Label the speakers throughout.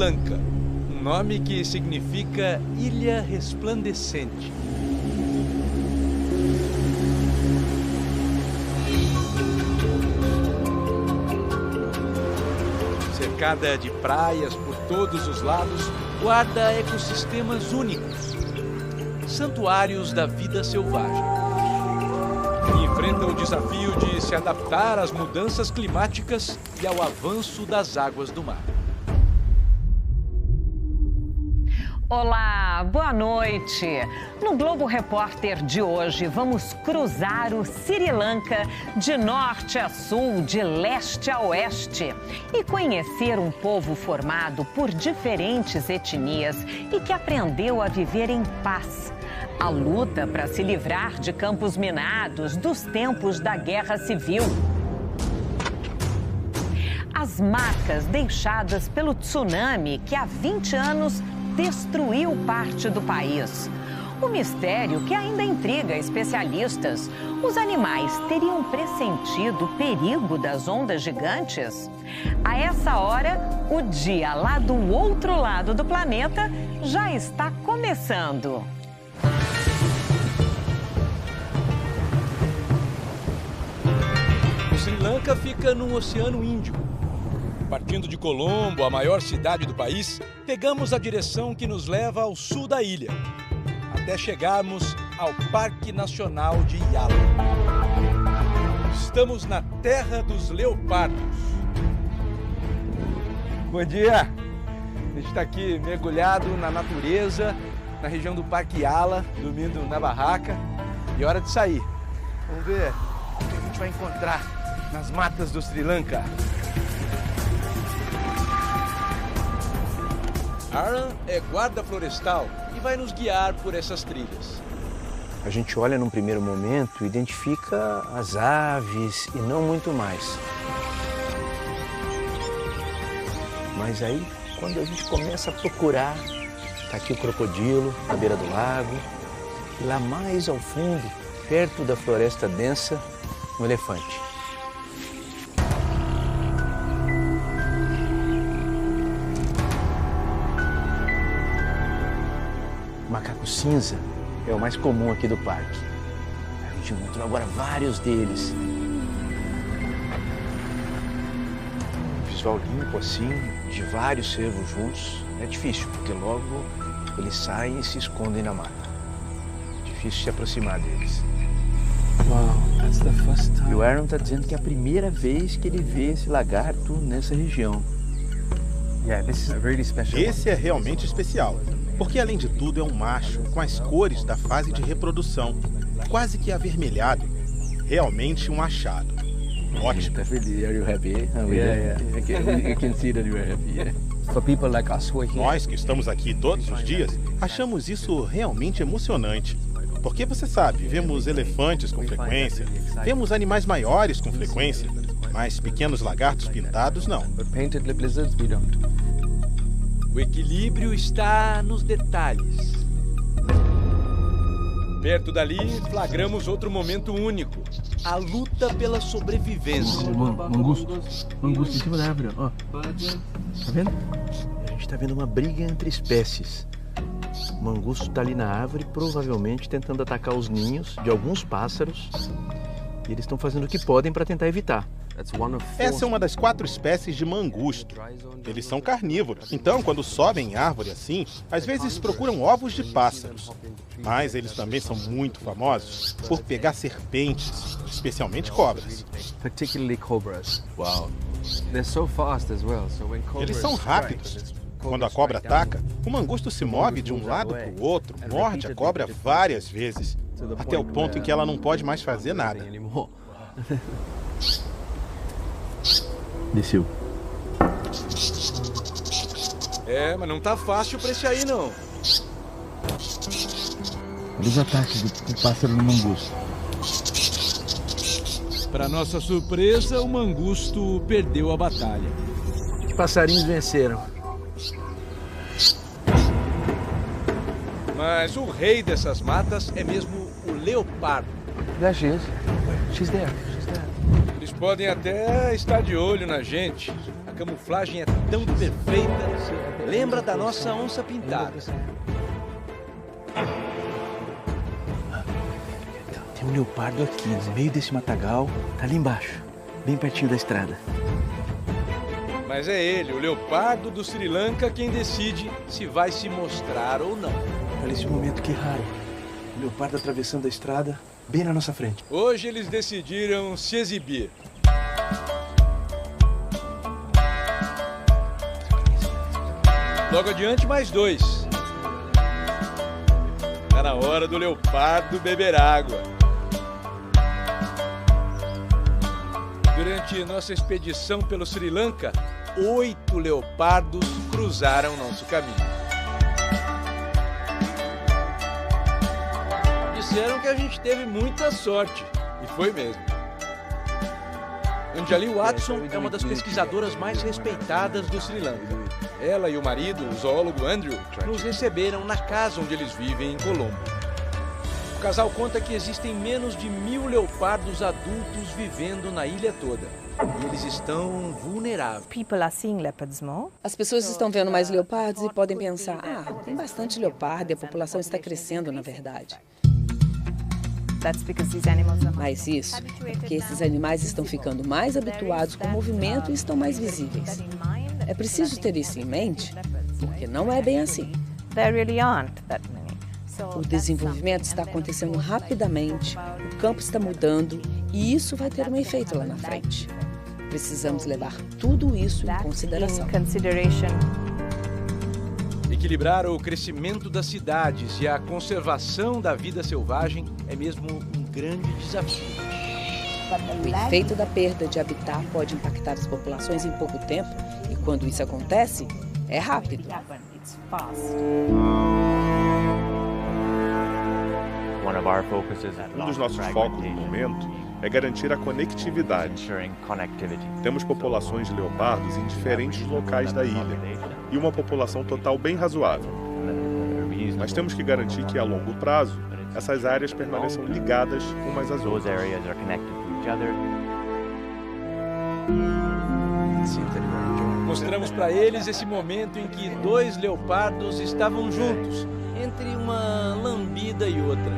Speaker 1: Lanka, um nome que significa Ilha Resplandecente. Cercada de praias por todos os lados, guarda ecossistemas únicos, santuários da vida selvagem. E enfrenta o desafio de se adaptar às mudanças climáticas e ao avanço das águas do mar.
Speaker 2: Olá, boa noite. No Globo Repórter de hoje, vamos cruzar o Sri Lanka de norte a sul, de leste a oeste e conhecer um povo formado por diferentes etnias e que aprendeu a viver em paz. A luta para se livrar de campos minados dos tempos da Guerra Civil. As marcas deixadas pelo tsunami que há 20 anos destruiu parte do país. O mistério que ainda intriga especialistas. Os animais teriam pressentido o perigo das ondas gigantes? A essa hora, o dia lá do outro lado do planeta já está começando.
Speaker 1: O Sri Lanka fica no Oceano Índico. Partindo de Colombo, a maior cidade do país, pegamos a direção que nos leva ao sul da ilha, até chegarmos ao Parque Nacional de Yala. Estamos na terra dos leopardos. Bom dia! A gente está aqui mergulhado na natureza, na região do Parque Yala, dormindo na barraca. E é hora de sair. Vamos ver o que a gente vai encontrar nas matas do Sri Lanka. Aaron é guarda florestal e vai nos guiar por essas trilhas.
Speaker 3: A gente olha num primeiro momento, identifica as aves e não muito mais. Mas aí, quando a gente começa a procurar, tá aqui o crocodilo na beira do lago, e lá mais ao fundo, perto da floresta densa, um elefante. Macaco cinza é o mais comum aqui do parque. A gente encontrou agora vários deles. Visual limpo assim, de vários cervos juntos, é difícil, porque logo eles saem e se escondem na mata. Difícil se aproximar deles.
Speaker 4: Wow, that's the first time.
Speaker 3: E o Aaron está dizendo que é a primeira vez que ele vê esse lagarto nessa região.
Speaker 4: Yeah, this is a really special one.
Speaker 5: Esse é realmente especial, porque além de tudo é um macho com as cores da fase de reprodução, quase que avermelhado. Realmente um achado. Ótimo.
Speaker 3: Are you happy?
Speaker 4: Yeah.
Speaker 3: You can see that you are happy. Yeah.
Speaker 4: For people like us who are here.
Speaker 5: Nós que estamos aqui todos os dias, achamos isso realmente emocionante. Porque você sabe, vemos elefantes com frequência, vemos animais maiores com frequência, mas pequenos lagartos pintados não.
Speaker 4: But painted lip lizards we don't.
Speaker 1: O equilíbrio está nos detalhes. Perto dali, flagramos outro momento único. A luta pela sobrevivência.
Speaker 3: Mangusto em cima da árvore, ó. Tá vendo? A gente tá vendo uma briga entre espécies. O mangusto tá ali na árvore, provavelmente tentando atacar os ninhos de alguns pássaros. E eles estão fazendo o que podem para tentar evitar.
Speaker 5: Essa é uma das 4 espécies de mangusto. Eles são carnívoros, então quando sobem em árvore assim, às vezes procuram ovos de pássaros. Mas eles também são muito famosos por pegar serpentes, especialmente cobras.
Speaker 4: Particularly cobras.
Speaker 3: Uau!
Speaker 4: They're so fast as well. So when cobras
Speaker 5: Eles são rápidos. Quando a cobra ataca, o mangusto se move de um lado para o outro, morde a cobra várias vezes, até o ponto em que ela não pode mais fazer nada.
Speaker 3: Desceu.
Speaker 1: É, mas não tá fácil pra esse aí, não.
Speaker 3: Olha os ataques do pássaro no mangusto.
Speaker 1: Para nossa surpresa, o mangusto perdeu a batalha.
Speaker 3: Os passarinhos venceram.
Speaker 1: Mas o rei dessas matas é mesmo o leopardo.
Speaker 4: There she is. She's there.
Speaker 1: Eles podem até estar de olho na gente. A camuflagem é tão perfeita, lembra da nossa onça pintada.
Speaker 3: Tem um leopardo aqui, no meio desse matagal, tá ali embaixo, bem pertinho da estrada.
Speaker 1: Mas é ele, o leopardo do Sri Lanka, quem decide se vai se mostrar ou não.
Speaker 3: Olha esse momento que raro. O leopardo atravessando a estrada, bem na nossa frente.
Speaker 1: Hoje eles decidiram se exibir. Logo adiante, mais 2. Tá na hora do leopardo beber água. Durante nossa expedição pelo Sri Lanka, 8 leopardos cruzaram nosso caminho. Disseram que a gente teve muita sorte, e foi mesmo. Anjali Watson é uma das pesquisadoras mais respeitadas do Sri Lanka. Ela e o marido, o zoólogo Andrew, nos receberam na casa onde eles vivem, em Colombo. O casal conta que existem menos de 1000 leopardos adultos vivendo na ilha toda. E eles estão vulneráveis.
Speaker 6: As pessoas estão vendo mais leopardos e podem pensar, tem bastante leopardo e a população está crescendo, na verdade. Mas isso é porque esses animais estão ficando mais habituados com o movimento e estão mais visíveis. É preciso ter isso em mente, porque não é bem assim. O desenvolvimento está acontecendo rapidamente, o campo está mudando e isso vai ter um efeito lá na frente. Precisamos levar tudo isso em consideração.
Speaker 1: Equilibrar o crescimento das cidades e a conservação da vida selvagem é mesmo um grande desafio.
Speaker 6: O efeito da perda de habitat pode impactar as populações em pouco tempo e quando isso acontece, é rápido.
Speaker 7: Um dos nossos focos no momento é garantir a conectividade. Temos populações de leopardos em diferentes locais da ilha e uma população total bem razoável. Mas temos que garantir que, a longo prazo, essas áreas permaneçam ligadas umas às outras.
Speaker 1: Mostramos para eles esse momento em que 2 leopardos estavam juntos, entre uma lambida e outra.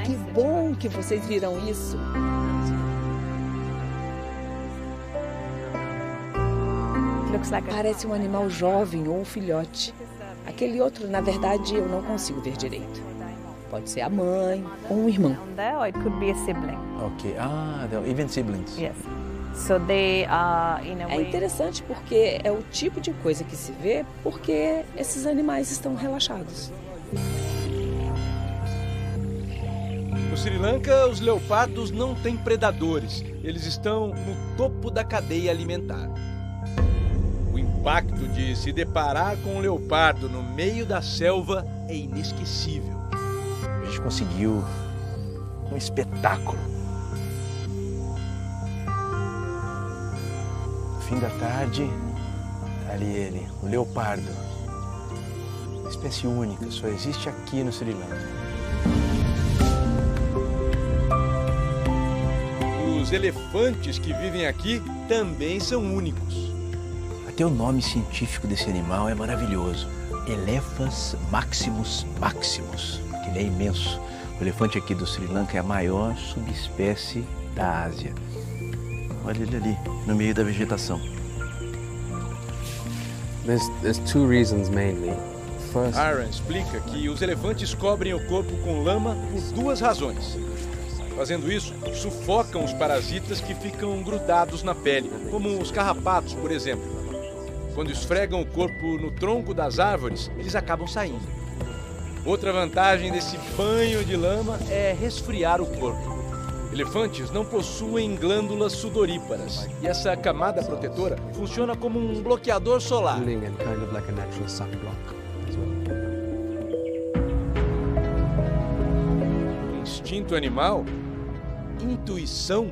Speaker 6: Que bom que vocês viram isso. Parece um animal jovem ou um filhote. Aquele outro, na verdade, eu não consigo ver direito. Pode ser a mãe ou um irmão.
Speaker 3: Ok, even siblings.
Speaker 6: É interessante porque é o tipo de coisa que se vê porque esses animais estão relaxados.
Speaker 1: No Sri Lanka, os leopardos não têm predadores. Eles estão no topo da cadeia alimentar. O impacto de se deparar com um leopardo no meio da selva é inesquecível.
Speaker 3: A gente conseguiu um espetáculo. No fim da tarde, tá ali ele, o leopardo. Uma espécie única, só existe aqui no Sri Lanka.
Speaker 1: Os elefantes que vivem aqui também são únicos.
Speaker 3: Até o nome científico desse animal é maravilhoso. Elephas maximus maximus, porque ele é imenso. O elefante aqui do Sri Lanka é a maior subespécie da Ásia. Olha ele ali, no meio da vegetação.
Speaker 4: There's 2 reasons mainly. First,
Speaker 1: Aaron explica que os elefantes cobrem o corpo com lama por 2 razões. Fazendo isso, sufocam os parasitas que ficam grudados na pele, como os carrapatos, por exemplo. Quando esfregam o corpo no tronco das árvores, eles acabam saindo. Outra vantagem desse banho de lama é resfriar o corpo. Elefantes não possuem glândulas sudoríparas e essa camada protetora funciona como um bloqueador solar. Instinto animal? Intuição?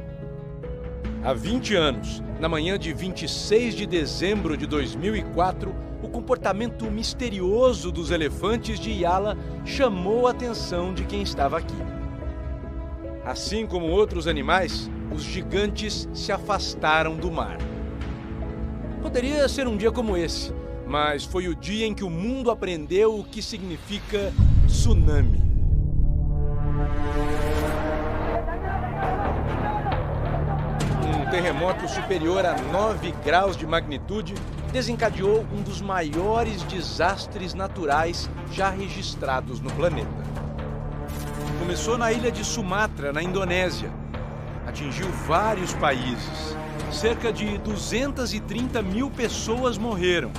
Speaker 1: Há 20 anos, na manhã de 26 de dezembro de 2004, o comportamento misterioso dos elefantes de Yala chamou a atenção de quem estava aqui. Assim como outros animais, os gigantes se afastaram do mar. Poderia ser um dia como esse, mas foi o dia em que o mundo aprendeu o que significa tsunami. Um terremoto superior a 9 graus de magnitude desencadeou um dos maiores desastres naturais já registrados no planeta. Começou na ilha de Sumatra, na Indonésia. Atingiu vários países. Cerca de 230 mil pessoas morreram.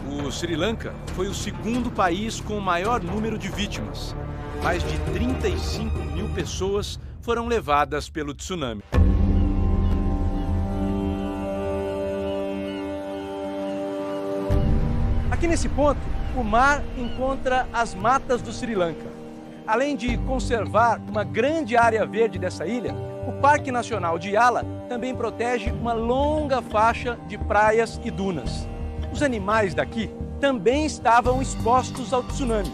Speaker 1: O Sri Lanka foi o segundo país com o maior número de vítimas. Mais de 35 mil pessoas foram levadas pelo tsunami. Aqui nesse ponto, o mar encontra as matas do Sri Lanka. Além de conservar uma grande área verde dessa ilha, o Parque Nacional de Yala também protege uma longa faixa de praias e dunas. Os animais daqui também estavam expostos ao tsunami.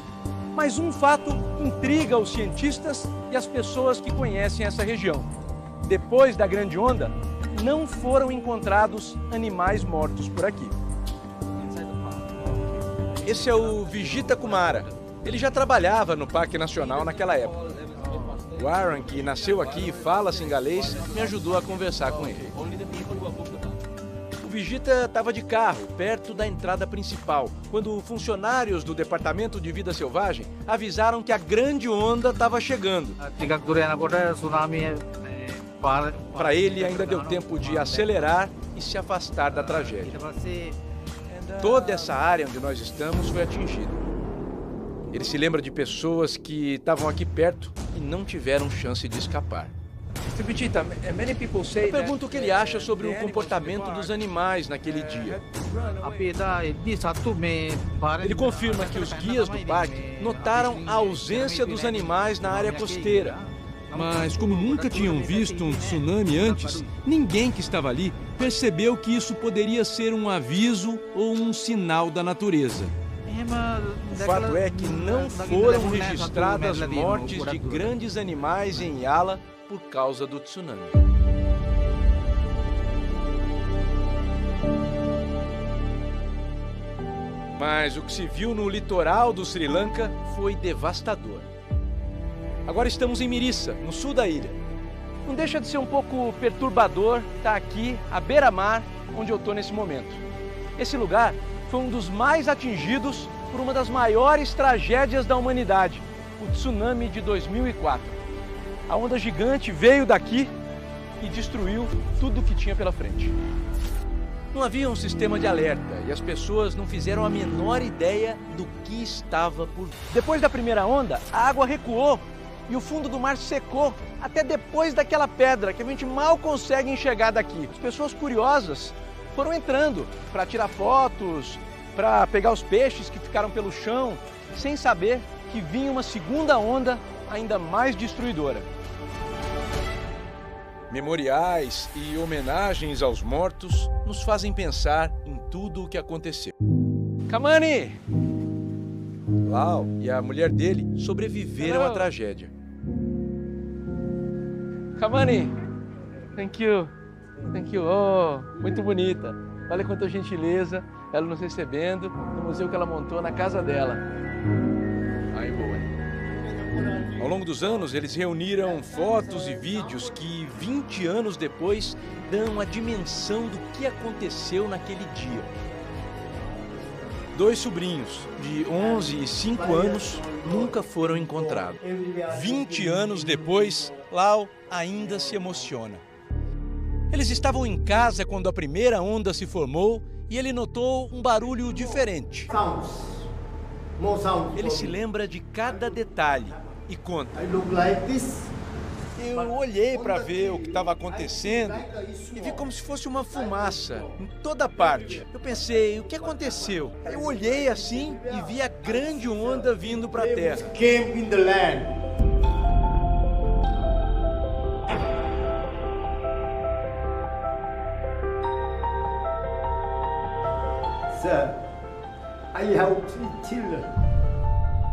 Speaker 1: Mas um fato intriga os cientistas e as pessoas que conhecem essa região. Depois da grande onda, não foram encontrados animais mortos por aqui. Esse é o Vijita Kumara. Ele já trabalhava no Parque Nacional naquela época. O Aaron, que nasceu aqui e fala singalês, me ajudou a conversar com ele. O Vijita estava de carro, perto da entrada principal, quando funcionários do Departamento de Vida Selvagem avisaram que a grande onda estava chegando. Para ele, ainda deu tempo de acelerar e se afastar da tragédia. Toda essa área onde nós estamos foi atingida. Ele se lembra de pessoas que estavam aqui perto e não tiveram chance de escapar. Eu pergunto o que ele acha sobre o comportamento dos animais naquele dia. Ele confirma que os guias do parque notaram a ausência dos animais na área costeira. Mas como nunca tinham visto um tsunami antes, ninguém que estava ali percebeu que isso poderia ser um aviso ou um sinal da natureza. O fato é que não foram registradas mortes de grandes animais em Yala por causa do tsunami. Mas o que se viu no litoral do Sri Lanka foi devastador. Agora estamos em Mirissa, no sul da ilha. Não deixa de ser um pouco perturbador estar aqui, à beira-mar, onde eu estou nesse momento. Esse lugar foi um dos mais atingidos por uma das maiores tragédias da humanidade, o tsunami de 2004. A onda gigante veio daqui e destruiu tudo o que tinha pela frente. Não havia um sistema de alerta e as pessoas não fizeram a menor ideia do que estava por vir. Depois da primeira onda, a água recuou e o fundo do mar secou até depois daquela pedra que a gente mal consegue enxergar daqui. As pessoas curiosas foram entrando para tirar fotos, para pegar os peixes que ficaram pelo chão, sem saber que vinha uma segunda onda ainda mais destruidora. Memoriais e homenagens aos mortos nos fazem pensar em tudo o que aconteceu. Kamani! Lau e a mulher dele sobreviveram à tragédia. Kamani! Thank you! Thank you! Oh, muito bonita! Olha quanta gentileza ela nos recebendo no museu que ela montou na casa dela. Aí, boa. Ao longo dos anos, eles reuniram fotos e vídeos que, 20 anos depois, dão a dimensão do que aconteceu naquele dia. 2 sobrinhos, de 11 e 5 anos, nunca foram encontrados. 20 anos depois, Lau ainda se emociona. Eles estavam em casa quando a primeira onda se formou e ele notou um barulho diferente. Ele se lembra de cada detalhe e conta. Eu olhei para ver o que estava acontecendo e vi como se fosse uma fumaça em toda parte. Eu pensei, o que aconteceu? Eu olhei assim e vi a grande onda vindo para a terra.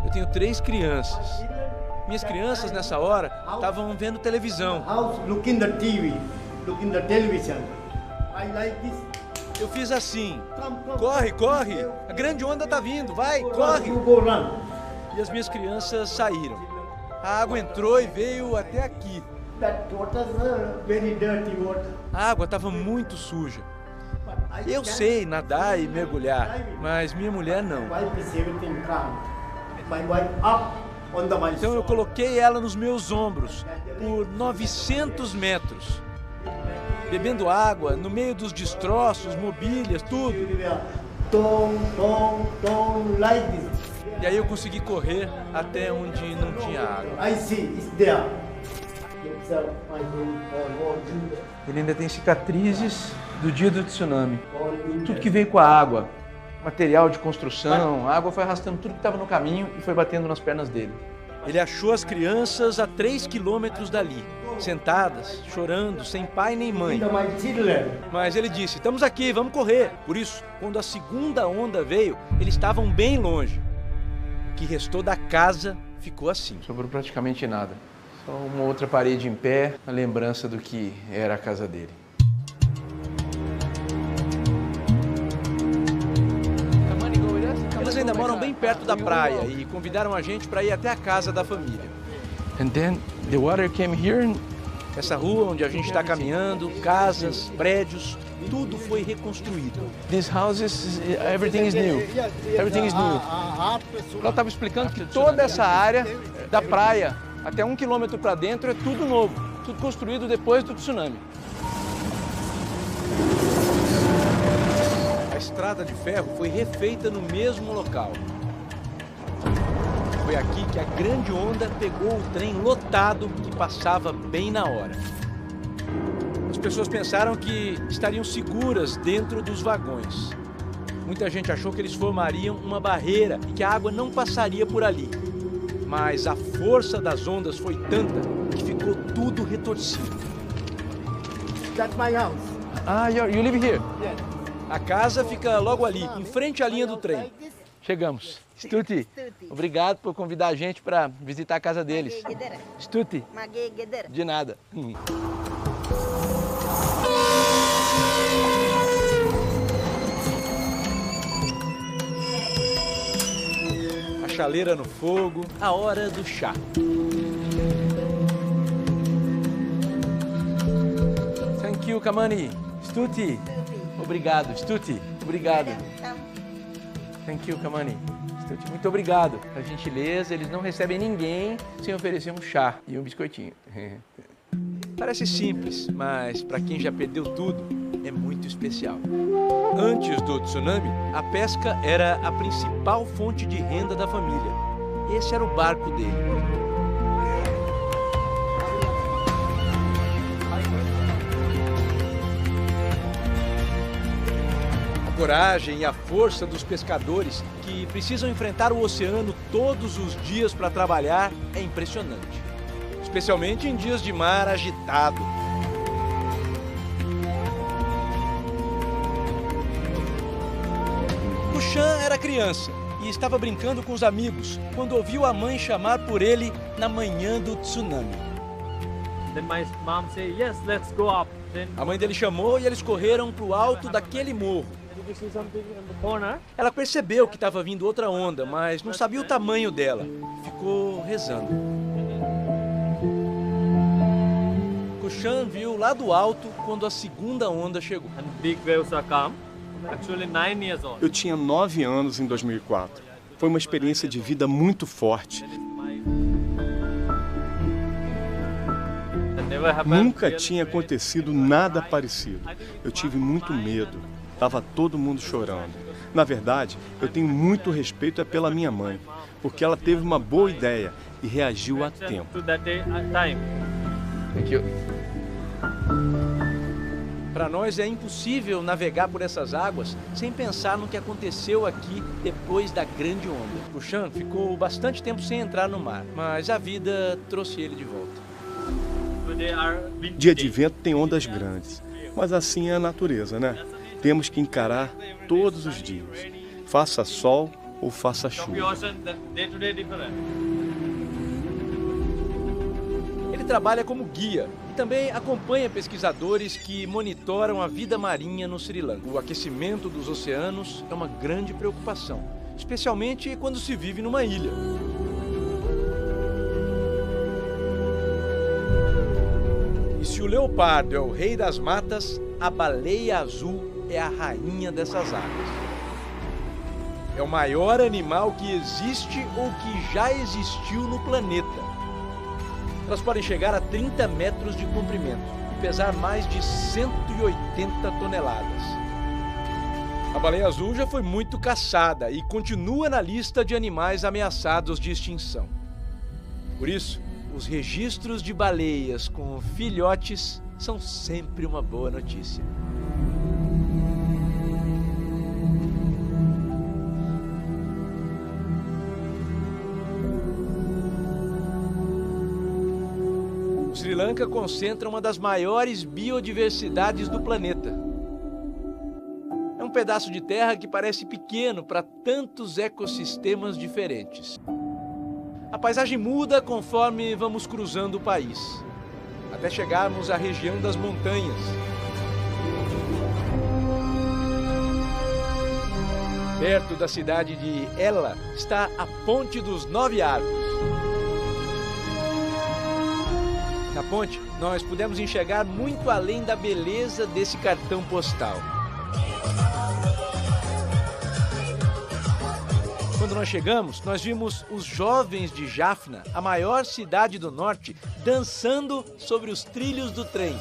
Speaker 1: Eu tenho 3 crianças Minhas crianças, nessa hora, estavam vendo televisão.
Speaker 8: Look in the TV. Look in the television. I like this.
Speaker 1: Eu fiz assim. Corre, corre. A grande onda tá vindo. Vai, corre.
Speaker 8: Go run.
Speaker 1: E as minhas crianças saíram. A água entrou e veio até aqui.
Speaker 8: That water is very dirty water.
Speaker 1: A água estava muito suja. Eu sei nadar e mergulhar, mas minha mulher não.
Speaker 8: Wife is everything calm. My wife up on the my
Speaker 1: Então eu coloquei ela nos meus ombros por 900 metros, bebendo água no meio dos destroços, mobílias, tudo.
Speaker 8: Don't like this.
Speaker 1: E aí eu consegui correr até onde não tinha água.
Speaker 8: I see, it's there.
Speaker 3: Ele ainda tem cicatrizes do dia do tsunami. Tudo que veio com a água, material de construção, a água foi arrastando tudo que estava no caminho e foi batendo nas pernas dele.
Speaker 1: Ele achou as crianças a 3 quilômetros dali, sentadas, chorando, sem pai nem mãe. Mas ele disse, estamos aqui, vamos correr. Por isso, quando a segunda onda veio, eles estavam bem longe. O que restou da casa ficou assim.
Speaker 3: Sobrou praticamente nada. Só uma outra parede em pé, a lembrança do que era a casa dele.
Speaker 1: Eles ainda moram bem perto da praia e convidaram a gente para ir até a casa da família.
Speaker 3: And then the water came here.
Speaker 1: Essa rua onde a gente está caminhando, casas, prédios, tudo foi reconstruído.
Speaker 3: These houses, everything is new. Everything is new. Ela estava explicando que toda essa área da praia, até 1 quilômetro para dentro, é tudo novo. Tudo construído depois do tsunami.
Speaker 1: A estrada de ferro foi refeita no mesmo local. Foi aqui que a grande onda pegou o trem lotado que passava bem na hora. As pessoas pensaram que estariam seguras dentro dos vagões. Muita gente achou que eles formariam uma barreira e que a água não passaria por ali. Mas a força das ondas foi tanta que ficou tudo retorcido.
Speaker 8: That's my house.
Speaker 3: Ah, you live here?
Speaker 8: Yes.
Speaker 1: A casa fica logo ali, em frente à linha do trem.
Speaker 3: Chegamos. Stuti, obrigado por convidar a gente para visitar a casa deles. Stuti, de nada.
Speaker 1: A chaleira no fogo, a hora do chá.
Speaker 3: Thank you, Kamani. Stuti, obrigado. Stuti, obrigado. Thank you, Kamani. Stuti, muito obrigado. A gentileza, eles não recebem ninguém sem oferecer um chá e um biscoitinho.
Speaker 1: Parece simples, mas para quem já perdeu tudo, é muito especial. Antes do tsunami, a pesca era a principal fonte de renda da família. Esse era o barco dele. A coragem e a força dos pescadores que precisam enfrentar o oceano todos os dias para trabalhar é impressionante. Especialmente em dias de mar agitado. O Chan era criança e estava brincando com os amigos quando ouviu a mãe chamar por ele na manhã do tsunami. A mãe dele chamou e eles correram para o alto daquele morro. Ela percebeu que estava vindo outra onda, mas não sabia o tamanho dela. Ficou rezando. Kushan viu lá do alto quando a segunda onda chegou.
Speaker 9: Eu tinha 9 anos em 2004. Foi uma experiência de vida muito forte. Nunca tinha acontecido nada parecido. Eu tive muito medo. Estava todo mundo chorando. Na verdade, eu tenho muito respeito pela minha mãe, porque ela teve uma boa ideia e reagiu a tempo.
Speaker 3: Thank you.
Speaker 1: Para nós é impossível navegar por essas águas sem pensar no que aconteceu aqui depois da grande onda. O Chan ficou bastante tempo sem entrar no mar, mas a vida trouxe ele de volta.
Speaker 9: Dia de vento tem ondas grandes, mas assim é a natureza, né? Temos que encarar todos os dias, faça sol ou faça chuva.
Speaker 1: Ele trabalha como guia e também acompanha pesquisadores que monitoram a vida marinha no Sri Lanka. O aquecimento dos oceanos é uma grande preocupação, especialmente quando se vive numa ilha. E se o leopardo é o rei das matas, a baleia azul é a rainha dessas águas. É o maior animal que existe ou que já existiu no planeta. Elas podem chegar a 30 metros de comprimento e pesar mais de 180 toneladas. A baleia azul já foi muito caçada e continua na lista de animais ameaçados de extinção. Por isso, os registros de baleias com filhotes são sempre uma boa notícia. O Sri Lanka concentra uma das maiores biodiversidades do planeta. É um pedaço de terra que parece pequeno para tantos ecossistemas diferentes. A paisagem muda conforme vamos cruzando o país, até chegarmos à região das montanhas. Perto da cidade de Ela está a Ponte dos 9 Arcos. Na ponte, nós pudemos enxergar muito além da beleza desse cartão postal. Quando nós chegamos, nós vimos os jovens de Jaffna, a maior cidade do norte, dançando sobre os trilhos do trem.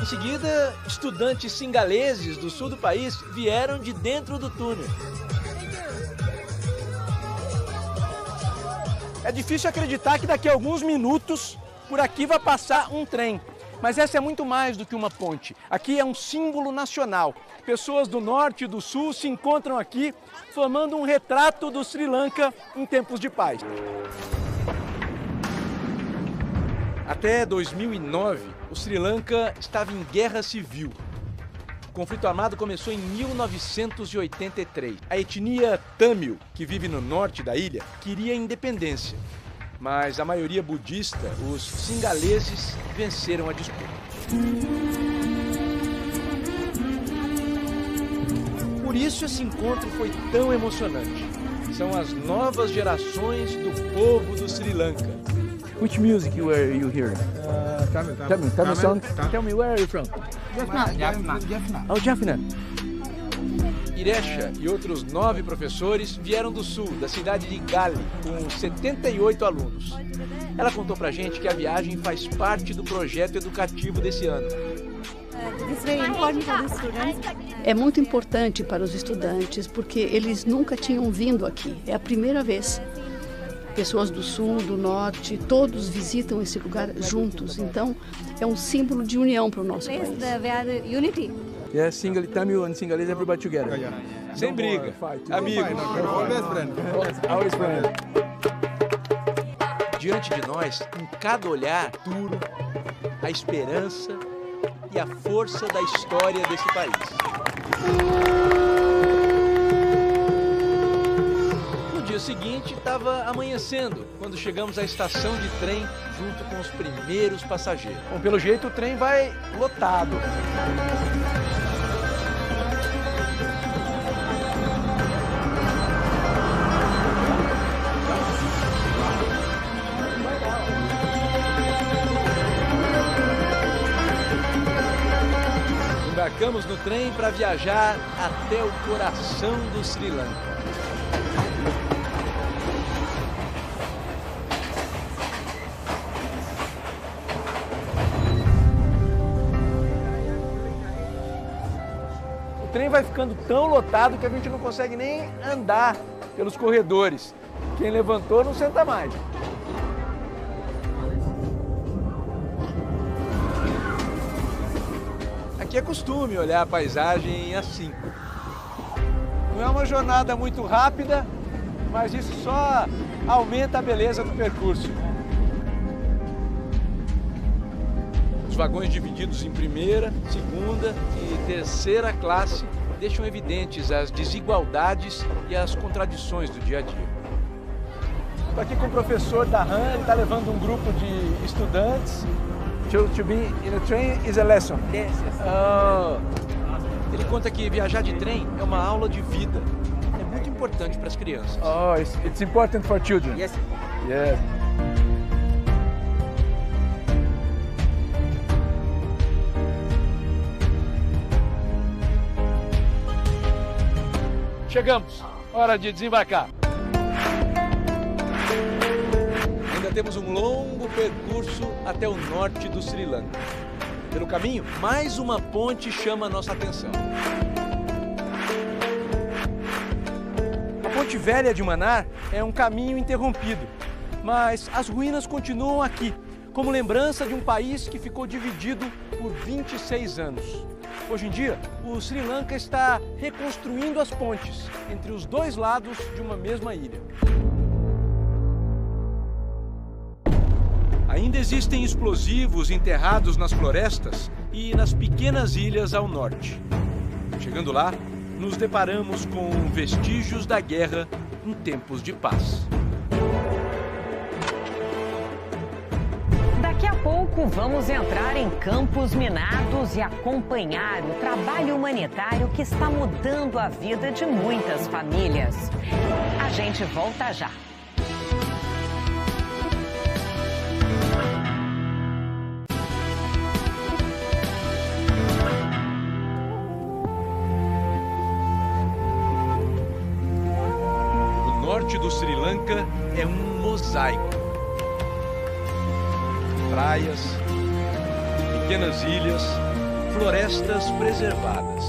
Speaker 1: Em seguida, estudantes singaleses do sul do país vieram de dentro do túnel.
Speaker 10: É difícil acreditar que daqui a alguns minutos por aqui vai passar um trem. Mas essa é muito mais do que uma ponte. Aqui é um símbolo nacional. Pessoas do norte e do sul se encontram aqui, formando um retrato do Sri Lanka em tempos de paz.
Speaker 1: Até 2009, o Sri Lanka estava em guerra civil. O conflito armado começou em 1983. A etnia Tamil, que vive no norte da ilha, queria independência. Mas a maioria budista, os singaleses, venceram a disputa. Por isso esse encontro foi tão emocionante. São as novas gerações do povo do Sri Lanka.
Speaker 10: Which music were you hearing? Tamil song. Tell me, where are you from?
Speaker 8: Jaffna.
Speaker 10: Oh, Jaffna.
Speaker 1: Iresha e outros 9 professores vieram do sul, da cidade de Gali, com 78 alunos. Ela contou pra gente que a viagem faz parte do projeto educativo desse ano.
Speaker 11: É muito importante para os estudantes porque eles nunca tinham vindo aqui. É a primeira vez. Pessoas do sul, do norte, todos visitam esse lugar juntos. Então, é um símbolo de união para o nosso país.
Speaker 10: Yes, Tamil and Sinhalese, everybody together.
Speaker 1: Sem briga, amigos.
Speaker 10: Always friend.
Speaker 1: Diante de nós, em cada olhar, duro, a esperança e a força da história desse país. No dia seguinte, estava amanhecendo, quando chegamos à estação de trem junto com os primeiros passageiros.
Speaker 10: Bom, pelo jeito o trem vai lotado.
Speaker 1: Embarcamos no trem para viajar até o coração do Sri Lanka.
Speaker 10: O trem vai ficando tão lotado que a gente não consegue nem andar pelos corredores. Quem levantou não senta mais.
Speaker 1: Aqui é costume olhar a paisagem assim.
Speaker 10: Não é uma jornada muito rápida, mas isso só aumenta a beleza do percurso.
Speaker 1: Os vagões divididos em primeira, segunda e terceira classe deixam evidentes as desigualdades e as contradições do dia a dia.
Speaker 10: Estou aqui com o professor Dahan, ele está levando um grupo de estudantes. To be in a train is a lesson.
Speaker 1: Yes. Ele conta que viajar de trem é uma aula de vida. É muito importante para as crianças.
Speaker 10: Oh, it's important for children.
Speaker 1: Yes.
Speaker 10: Yes.
Speaker 1: Chegamos. Hora de desembarcar. Ainda temos um longo percurso até o norte do Sri Lanka. Pelo caminho, mais uma ponte chama a nossa atenção.
Speaker 10: A Ponte Velha de Mannar é um caminho interrompido, mas as ruínas continuam aqui, como lembrança de um país que ficou dividido por 26 anos. Hoje em dia, o Sri Lanka está reconstruindo as pontes entre os dois lados de uma mesma ilha.
Speaker 1: Ainda existem explosivos enterrados nas florestas e nas pequenas ilhas ao norte. Chegando lá, nos deparamos com vestígios da guerra em tempos de paz.
Speaker 2: Daqui a pouco vamos entrar em campos minados e acompanhar o trabalho humanitário que está mudando a vida de muitas famílias. A gente volta já.
Speaker 1: O norte do Sri Lanka é um mosaico. Praias, pequenas ilhas, florestas preservadas.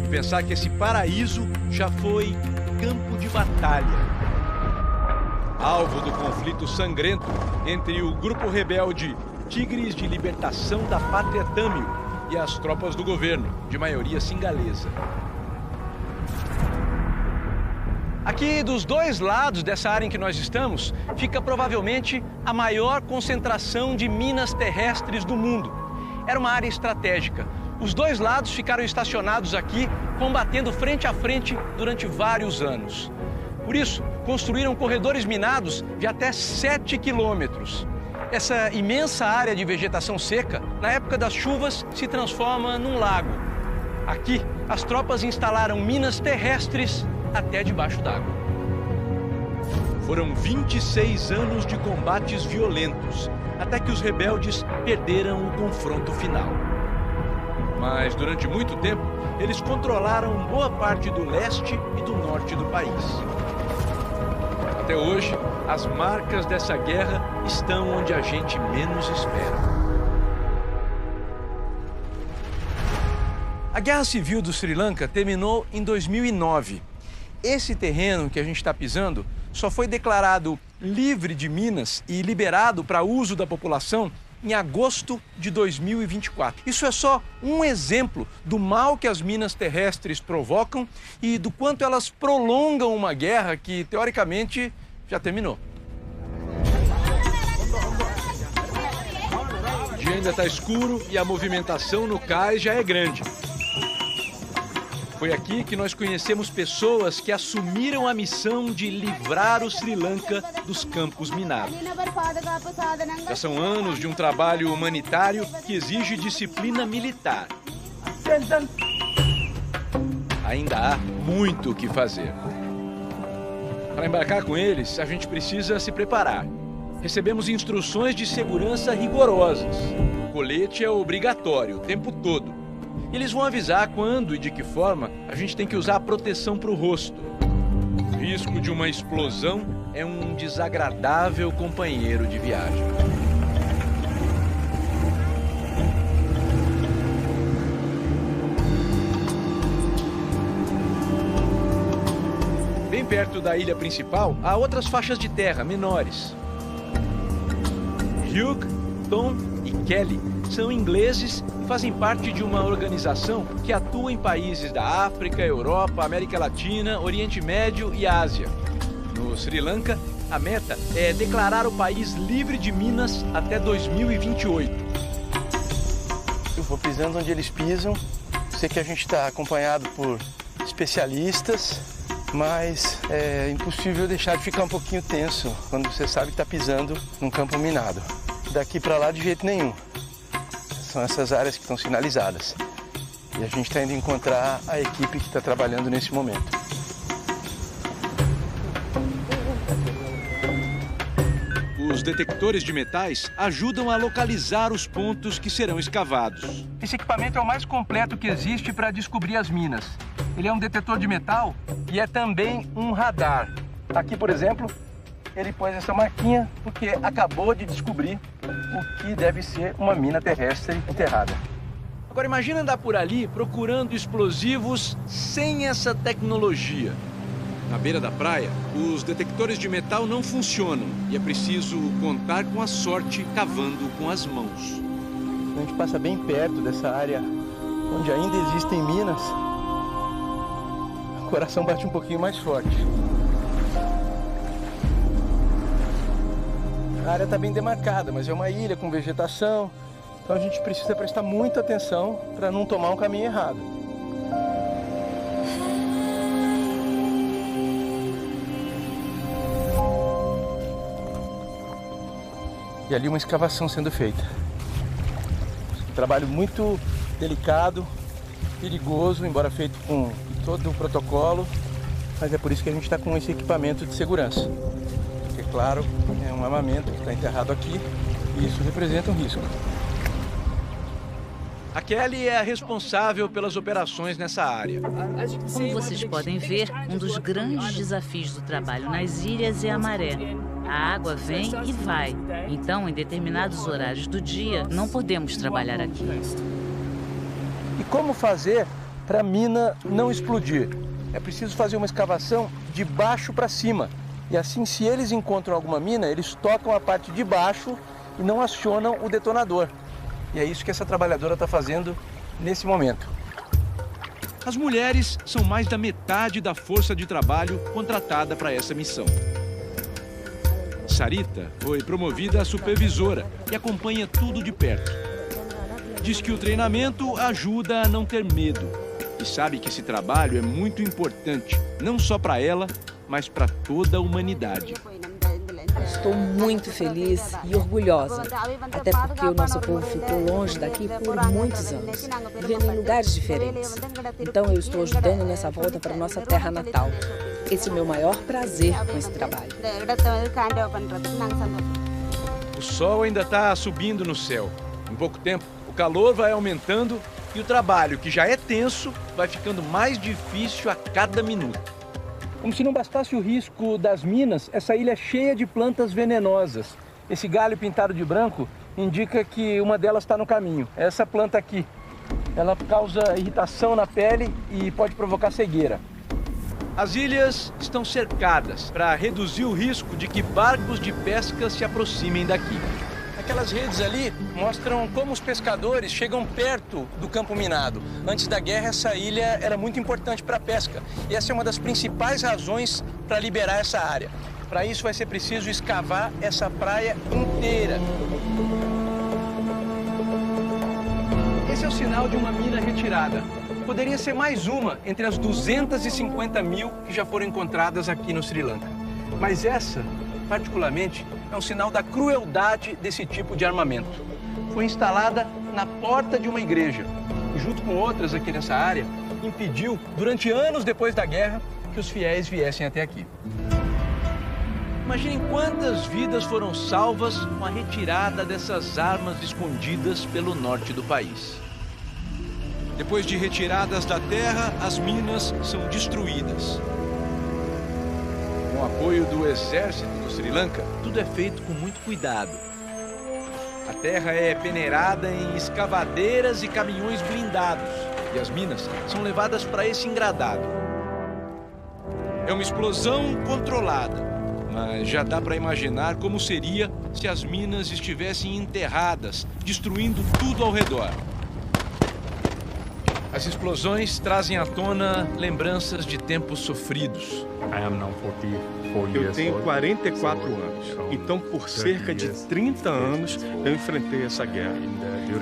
Speaker 1: E pensar que esse paraíso já foi campo de batalha. Alvo do conflito sangrento entre o grupo rebelde Tigres de Libertação da Pátria Tâmil e as tropas do governo, de maioria singalesa.
Speaker 10: Aqui dos dois lados dessa área em que nós estamos, fica provavelmente a maior concentração de minas terrestres do mundo. Era uma área estratégica. Os dois lados ficaram estacionados aqui, combatendo frente a frente durante vários anos. Por isso, construíram corredores minados de até 7 quilômetros. Essa imensa área de vegetação seca, na época das chuvas, se transforma num lago. Aqui, as tropas instalaram minas terrestres até debaixo d'água.
Speaker 1: Foram 26 anos de combates violentos, até que os rebeldes perderam o confronto final. Mas durante muito tempo, eles controlaram boa parte do leste e do norte do país. Até hoje, as marcas dessa guerra estão onde a gente menos espera.
Speaker 10: A Guerra Civil do Sri Lanka terminou em 2009. Esse terreno que a gente está pisando só foi declarado livre de minas e liberado para uso da população em agosto de 2024. Isso é só um exemplo do mal que as minas terrestres provocam e do quanto elas prolongam uma guerra que, teoricamente, já terminou.
Speaker 1: O dia ainda está escuro e a movimentação no cais já é grande. Foi aqui que nós conhecemos pessoas que assumiram a missão de livrar o Sri Lanka dos campos minados. Já são anos de um trabalho humanitário que exige disciplina militar. Ainda há muito o que fazer. Para embarcar com eles, a gente precisa se preparar. Recebemos instruções de segurança rigorosas. O colete é obrigatório o tempo todo. Eles vão avisar quando e de que forma a gente tem que usar a proteção para o rosto. O risco de uma explosão é um desagradável companheiro de viagem. Bem perto da ilha principal, há outras faixas de terra menores. Hugh, Tom e Kelly são ingleses e fazem parte de uma organização que atua em países da África, Europa, América Latina, Oriente Médio e Ásia. No Sri Lanka, a meta é declarar o país livre de minas até 2028.
Speaker 10: Eu vou pisando onde eles pisam. Sei que a gente está acompanhado por especialistas. mas é impossível deixar de ficar um pouquinho tenso quando você sabe que está pisando num campo minado. Daqui para lá de jeito nenhum. São essas áreas que estão sinalizadas. E a gente está indo encontrar a equipe que está trabalhando nesse momento.
Speaker 1: Os detectores de metais ajudam a localizar os pontos que serão escavados.
Speaker 10: Esse equipamento é o mais completo que existe para descobrir as minas. Ele é um detetor de metal e é também um radar. Aqui, por exemplo, ele pôs essa marquinha porque acabou de descobrir o que deve ser uma mina terrestre enterrada.
Speaker 1: Agora imagina andar por ali procurando explosivos sem essa tecnologia. Na beira da praia, os detectores de metal não funcionam e é preciso contar com a sorte cavando com as mãos.
Speaker 10: A gente passa bem perto dessa área onde ainda existem minas. O coração bate um pouquinho mais forte. A área está bem demarcada, mas é uma ilha com vegetação. Então a gente precisa prestar muita atenção para não tomar um caminho errado. E ali uma escavação sendo feita. Um trabalho muito delicado, perigoso, embora feito com todo o protocolo, mas é por isso que a gente está com esse equipamento de segurança. Porque, claro, é um armamento que está enterrado aqui e isso representa um risco.
Speaker 1: A Kelly é a responsável pelas operações nessa área.
Speaker 12: Como vocês podem ver, um dos grandes desafios do trabalho nas ilhas é a maré. A água vem e vai. Então, em determinados horários do dia, não podemos trabalhar aqui.
Speaker 10: E como fazer para a mina não explodir? É preciso fazer uma escavação de baixo para cima. E assim, se eles encontram alguma mina, eles tocam a parte de baixo e não acionam o detonador. E é isso que essa trabalhadora está fazendo nesse momento.
Speaker 1: As mulheres são mais da metade da força de trabalho contratada para essa missão. Sarita foi promovida a supervisora e acompanha tudo de perto. Diz que o treinamento ajuda a não ter medo e sabe que esse trabalho é muito importante, não só para ela, mas para toda a humanidade.
Speaker 6: Estou muito feliz e orgulhosa, até porque o nosso povo ficou longe daqui por muitos anos, vivendo em lugares diferentes. Então eu estou ajudando nessa volta para nossa terra natal. Esse é o meu maior prazer com esse trabalho.
Speaker 1: O sol ainda está subindo no céu. Em pouco tempo, o calor vai aumentando e o trabalho, que já é tenso, vai ficando mais difícil a cada minuto.
Speaker 10: Como se não bastasse o risco das minas, essa ilha é cheia de plantas venenosas. Esse galho pintado de branco indica que uma delas está no caminho. Essa planta aqui, ela causa irritação na pele e pode provocar cegueira.
Speaker 1: As ilhas estão cercadas para reduzir o risco de que barcos de pesca se aproximem daqui.
Speaker 10: Aquelas redes ali mostram como os pescadores chegam perto do campo minado. Antes da guerra, essa ilha era muito importante para a pesca. E essa é uma das principais razões para liberar essa área. Para isso, vai ser preciso escavar essa praia inteira. Esse é o sinal de uma mina retirada. Poderia ser mais uma entre as 250 mil que já foram encontradas aqui no Sri Lanka. Mas essa, particularmente, é um sinal da crueldade desse tipo de armamento. Foi instalada na porta de uma igreja e, junto com outras aqui nessa área, impediu, durante anos depois da guerra, que os fiéis viessem até aqui.
Speaker 1: Imaginem quantas vidas foram salvas com a retirada dessas armas escondidas pelo norte do país. Depois de retiradas da terra, as minas são destruídas. Com o apoio do exército do Sri Lanka, tudo é feito com muito cuidado. A terra é peneirada em escavadeiras e caminhões blindados, e as minas são levadas para esse engradado. É uma explosão controlada, mas já dá para imaginar como seria se as minas estivessem enterradas, destruindo tudo ao redor. As explosões trazem à tona lembranças de tempos sofridos.
Speaker 9: Eu tenho 44 anos, então por cerca de 30 anos eu enfrentei essa guerra.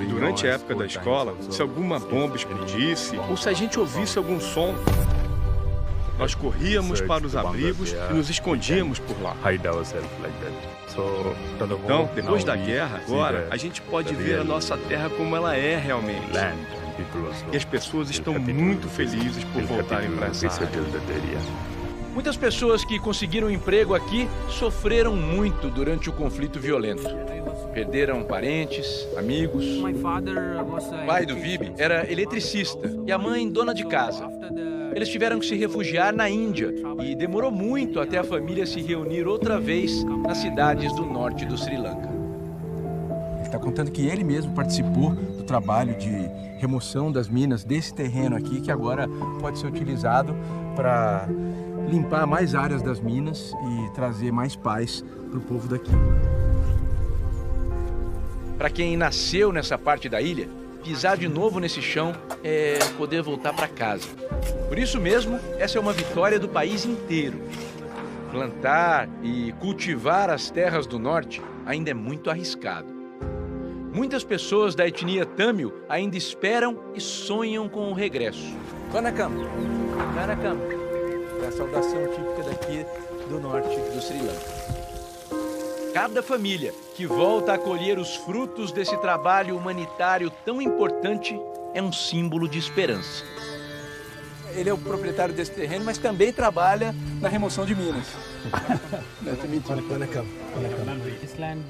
Speaker 9: Durante a época da escola, se alguma bomba explodisse ou se a gente ouvisse algum som, Nós corríamos para os abrigos e nos escondíamos por lá. Então, depois da guerra, agora, a gente pode ver a nossa terra como ela é realmente. E as pessoas estão muito felizes por voltarem para essa área.
Speaker 1: Muitas pessoas que conseguiram emprego aqui sofreram muito durante o conflito violento. Perderam parentes, amigos. O pai do Vibe era eletricista e a mãe dona de casa. Eles tiveram que se refugiar na Índia e demorou muito até a família se reunir outra vez nas cidades do norte do Sri Lanka.
Speaker 10: Ele está contando que ele mesmo participou do trabalho de remoção das minas desse terreno aqui, que agora pode ser utilizado para limpar mais áreas das minas e trazer mais paz para o povo daqui.
Speaker 1: Para quem nasceu nessa parte da ilha, pisar de novo nesse chão é poder voltar para casa. Por isso mesmo, essa é uma vitória do país inteiro. Plantar e cultivar as terras do norte ainda é muito arriscado. Muitas pessoas da etnia Tamil ainda esperam e sonham com o regresso.
Speaker 10: Vanakam, Vanakam. É a saudação típica daqui do norte do Sri Lanka.
Speaker 1: Cada família que volta a colher os frutos desse trabalho humanitário tão importante é um símbolo de esperança.
Speaker 10: Ele é o proprietário desse terreno, mas também trabalha na remoção de minas.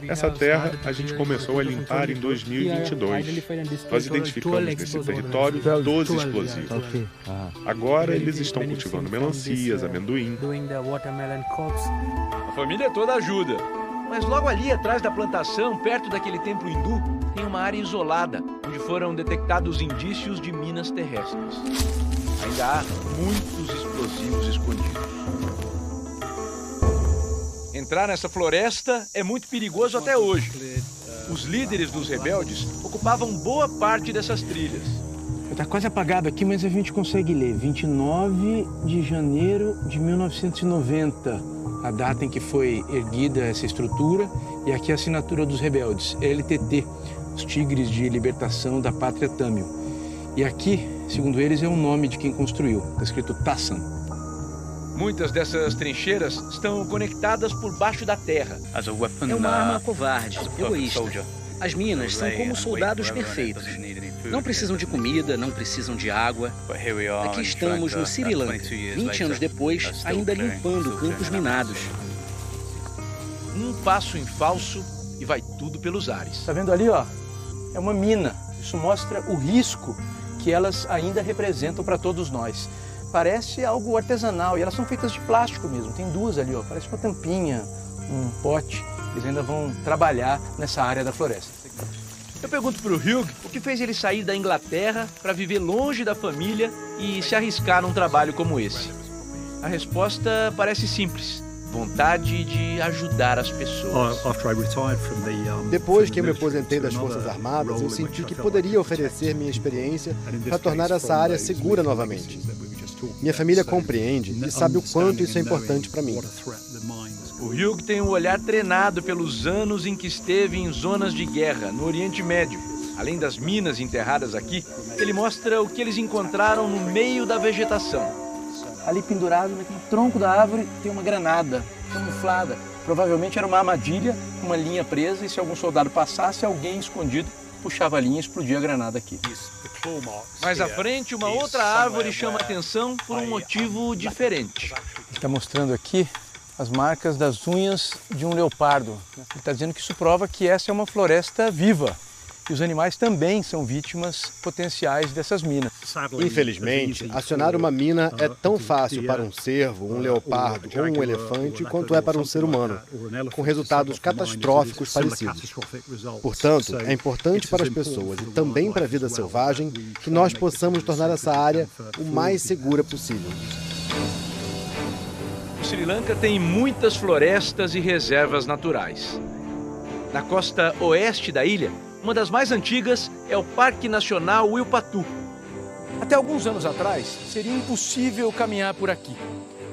Speaker 7: Essa terra a gente começou a limpar em 2022. Nós identificamos nesse território 12 explosivos. Agora eles estão cultivando melancias, amendoim.
Speaker 1: A família toda ajuda. Mas logo ali, atrás da plantação, perto daquele templo hindu, tem uma área isolada, onde foram detectados indícios de minas terrestres. Ainda há muitos explosivos escondidos. Entrar nessa floresta é muito perigoso até hoje. Os líderes dos rebeldes ocupavam boa parte dessas trilhas.
Speaker 10: Está quase apagado aqui, mas a gente consegue ler. 29 de janeiro de 1990, a data em que foi erguida essa estrutura, e aqui a assinatura dos rebeldes, LTT, os Tigres de Libertação da Pátria Tamil. E aqui, segundo eles, é o nome de quem construiu. Está escrito Tassan.
Speaker 1: Muitas dessas trincheiras estão conectadas por baixo da terra.
Speaker 13: É uma arma covarde, egoísta. As minas são como soldados perfeitos. Não precisam de comida, não precisam de água. Aqui estamos no Sri Lanka, 20 anos depois, ainda limpando campos minados.
Speaker 1: Um passo em falso e vai tudo pelos ares.
Speaker 10: Está vendo ali, ó? É uma mina. Isso mostra o risco que elas ainda representam para todos nós. Parece algo artesanal e elas são feitas de plástico mesmo. Tem duas ali, ó. Parece uma tampinha, um pote. Eles ainda vão trabalhar nessa área da floresta.
Speaker 1: Eu pergunto para o Hugh o que fez ele sair da Inglaterra para viver longe da família e se arriscar num trabalho como esse. A resposta parece simples. Vontade de ajudar as pessoas.
Speaker 14: Depois que eu me aposentei das Forças Armadas, eu senti que poderia oferecer minha experiência para tornar essa área segura novamente. Minha família compreende e sabe o quanto isso é importante para mim.
Speaker 1: O Hugh tem um olhar treinado pelos anos em que esteve em zonas de guerra no Oriente Médio. Além das minas enterradas aqui, ele mostra o que eles encontraram no meio da vegetação.
Speaker 10: Ali pendurado naquele tronco da árvore tem uma granada camuflada. Provavelmente era uma armadilha, uma linha presa, e se algum soldado passasse, alguém escondido puxava a linha e explodia a granada aqui.
Speaker 1: Mais à frente, uma outra árvore chama a atenção por um motivo diferente.
Speaker 10: Ele está mostrando aqui as marcas das unhas de um leopardo. Ele está dizendo que isso prova que essa é uma floresta viva. E os animais também são vítimas potenciais dessas minas.
Speaker 14: Infelizmente, acionar uma mina é tão fácil para um cervo, um leopardo ou um elefante quanto é para um ser humano, com resultados catastróficos parecidos. Portanto, é importante para as pessoas e também para a vida selvagem que nós possamos tornar essa área o mais segura possível.
Speaker 1: O Sri Lanka tem muitas florestas e reservas naturais. Na costa oeste da ilha, uma das mais antigas é o Parque Nacional Wilpatu.
Speaker 10: Até alguns anos atrás, seria impossível caminhar por aqui.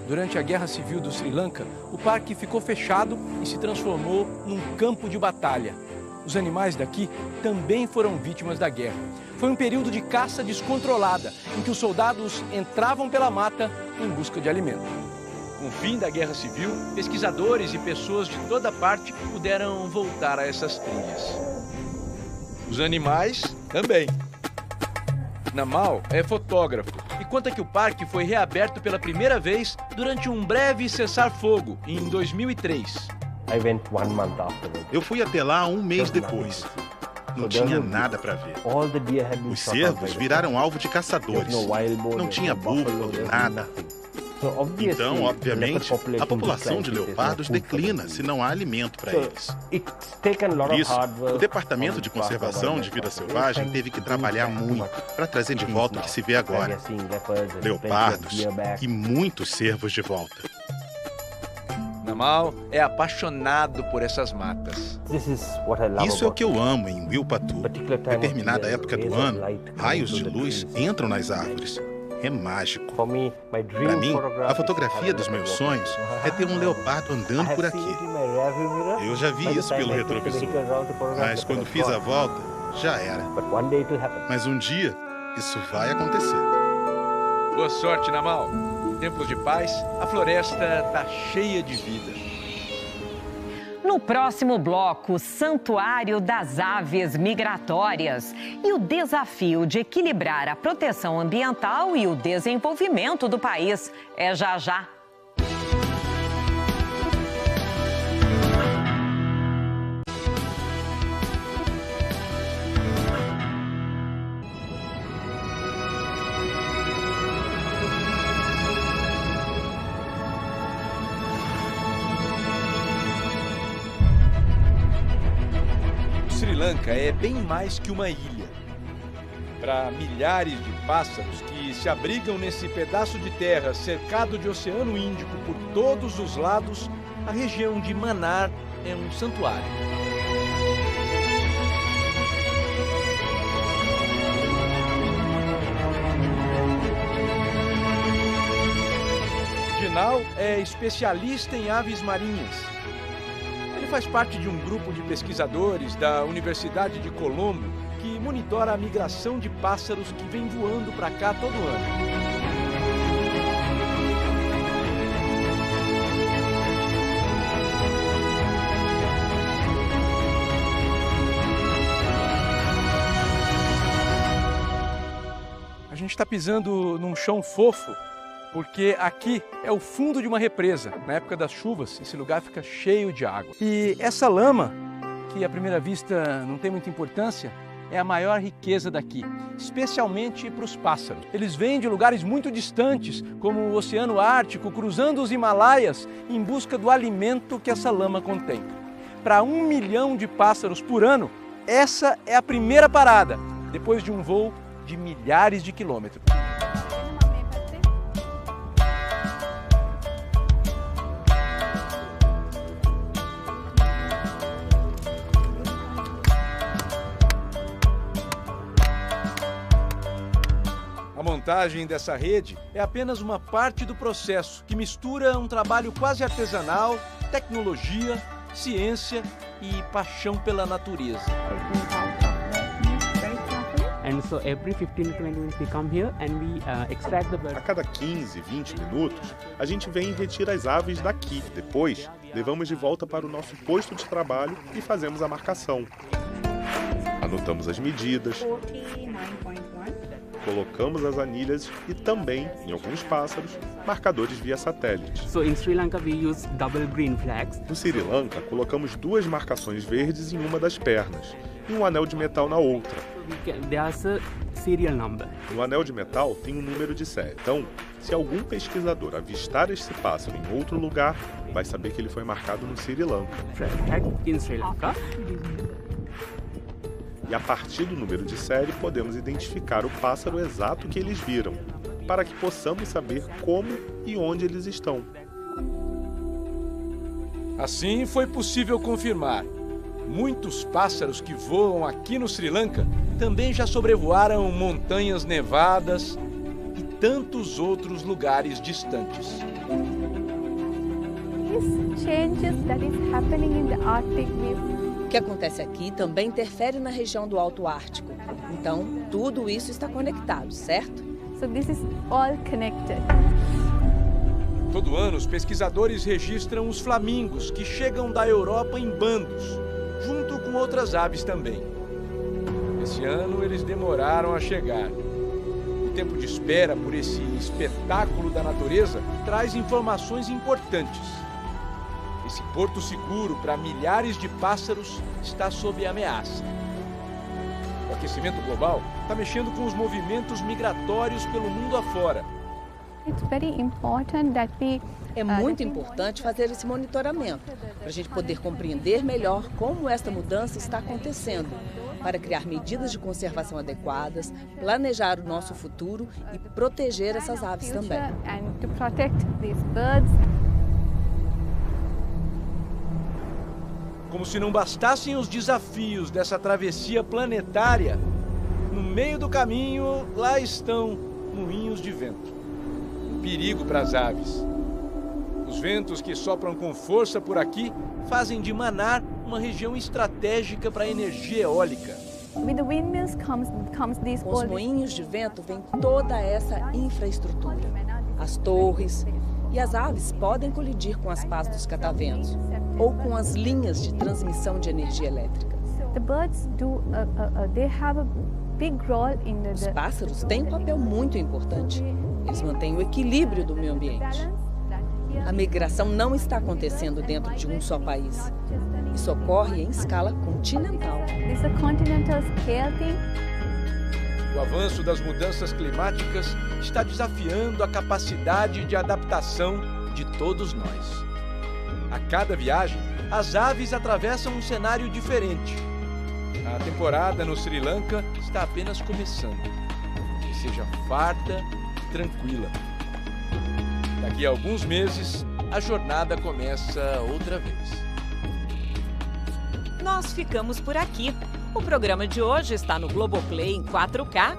Speaker 10: Durante a Guerra Civil do Sri Lanka, o parque ficou fechado e se transformou num campo de batalha. Os animais daqui também foram vítimas da guerra. Foi um período de caça descontrolada, em que os soldados entravam pela mata em busca de alimento. Com o fim da Guerra Civil, pesquisadores e pessoas de toda parte puderam voltar a essas trilhas. Os animais também. Namal é fotógrafo e conta que o parque foi reaberto pela primeira vez durante um breve cessar-fogo em 2003.
Speaker 5: Eu fui até lá um mês depois. Não tinha nada para ver. Os cervos viraram alvo de caçadores. Não tinha búfalo, nada. Então, obviamente, a população de leopardos declina se não há alimento para eles. Por isso, o Departamento de Conservação de Vida Selvagem teve que trabalhar muito para trazer de volta o que se vê agora. Leopardos e muitos cervos de volta.
Speaker 1: Namal é apaixonado por essas matas.
Speaker 5: Isso é o que eu amo em Wilpatu. Em determinada época do ano, raios de luz entram nas árvores. É mágico. Para mim, a fotografia dos meus sonhos é ter um leopardo andando por aqui. Eu já vi isso pelo retrovisor, mas quando fiz a volta, já era. Mas um dia, isso vai acontecer.
Speaker 1: Boa sorte, Namal. Em tempos de paz, a floresta está cheia de vida.
Speaker 2: No próximo bloco, Santuário das Aves Migratórias e o desafio de equilibrar a proteção ambiental e o desenvolvimento do país. É já já.
Speaker 1: Sri Lanka é bem mais que uma ilha. Para milhares de pássaros que se abrigam nesse pedaço de terra cercado de Oceano Índico por todos os lados, a região de Mannar é um santuário. Jinal é especialista em aves marinhas. Ele faz parte de um grupo de pesquisadores da Universidade de Colombo que monitora a migração de pássaros que vem voando para cá todo ano. A gente está pisando num chão fofo, porque aqui é o fundo de uma represa. Na época das chuvas, esse lugar fica cheio de água. E essa lama, que à primeira vista não tem muita importância, é a maior riqueza daqui, especialmente para os pássaros. Eles vêm de lugares muito distantes, como o Oceano Ártico, cruzando os Himalaias, em busca do alimento que essa lama contém. Para 1 milhão de pássaros por ano, essa é a primeira parada, depois de um voo de milhares de quilômetros. A montagem dessa rede é apenas uma parte do processo que mistura um trabalho quase artesanal, tecnologia, ciência e paixão pela natureza.
Speaker 7: A cada 15, 20 minutos, a gente vem e retira as aves daqui. Depois, levamos de volta para o nosso posto de trabalho e fazemos a marcação. Anotamos as medidas, colocamos as anilhas e também, em alguns pássaros, marcadores via satélite. No Sri Lanka, colocamos 2 marcações verdes em uma das pernas e um anel de metal na outra. No anel de metal tem um número de série. Então, se algum pesquisador avistar esse pássaro em outro lugar, vai saber que ele foi marcado no Sri Lanka. E a partir do número de série, podemos identificar o pássaro exato que eles viram, para que possamos saber como e onde eles estão.
Speaker 1: Assim, foi possível confirmar. Muitos pássaros que voam aqui no Sri Lanka também já sobrevoaram montanhas nevadas e tantos outros lugares distantes.
Speaker 15: These changes that is happening in the Arctic,
Speaker 6: O que acontece aqui também interfere na região do Alto Ártico. Então, tudo isso está conectado, certo?
Speaker 15: So this is all connected.
Speaker 1: Todo ano, os pesquisadores registram os flamingos que chegam da Europa em bandos, junto com outras aves também. Esse ano, eles demoraram a chegar. O tempo de espera por esse espetáculo da natureza traz informações importantes. Esse porto seguro para milhares de pássaros está sob ameaça. O aquecimento global está mexendo com os movimentos migratórios pelo mundo afora.
Speaker 6: É muito importante fazer esse monitoramento, para a gente poder compreender melhor como esta mudança está acontecendo, para criar medidas de conservação adequadas, planejar o nosso futuro e proteger essas aves também.
Speaker 1: Como se não bastassem os desafios dessa travessia planetária, no meio do caminho, lá estão moinhos de vento. Um perigo para as aves. Os ventos que sopram com força por aqui fazem de Mannar uma região estratégica para a energia eólica.
Speaker 6: Com os moinhos de vento vem toda essa infraestrutura. As torres, e as aves podem colidir com as pás dos cataventos ou com as linhas de transmissão de energia elétrica. Os pássaros têm um papel muito importante. Eles mantêm o equilíbrio do meio ambiente. A migração não está acontecendo dentro de um só país. Isso ocorre em escala continental.
Speaker 1: O avanço das mudanças climáticas está desafiando a capacidade de adaptação de todos nós. A cada viagem, as aves atravessam um cenário diferente. A temporada no Sri Lanka está apenas começando. Que seja farta e tranquila. Daqui a alguns meses, a jornada começa outra vez.
Speaker 16: Nós ficamos por aqui. O programa de hoje está no Globoplay em 4K.